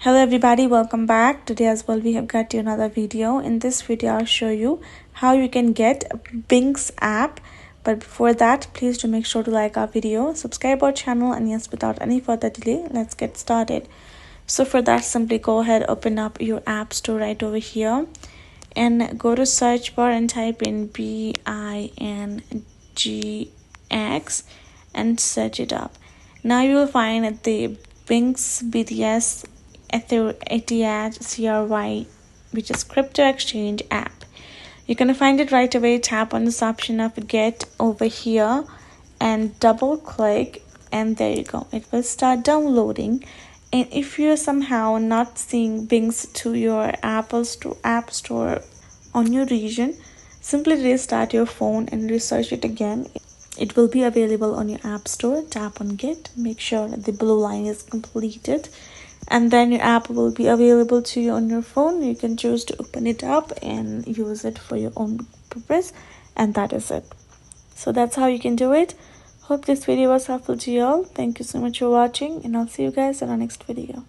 Hello everybody, welcome back. Today as well we have got you another video. In this video I'll show you how you can get BingX app. But before that, please do make sure to like our video, subscribe our channel, and yes, without any further delay, let's get started. So for that, simply go ahead, open up your app store right over here and go to search bar and type in BingX and search it up. Now you will find the BingX BTS Etihad CRY, which is crypto exchange app. You're gonna find it right away. Tap on this option of get over here and double click, and there you go, it will start downloading. And if you're somehow not seeing BingX to your app store on your region, simply restart your phone and research it again. It will be available on your app store. Tap on get, make sure the blue line is completed, and then your app will be available to you on your phone. You can choose to open it up and use it for your own purpose, and that is it. So that's how you can do it. Hope this video was helpful to you all. Thank you so much for watching, and I'll see you guys in our next video.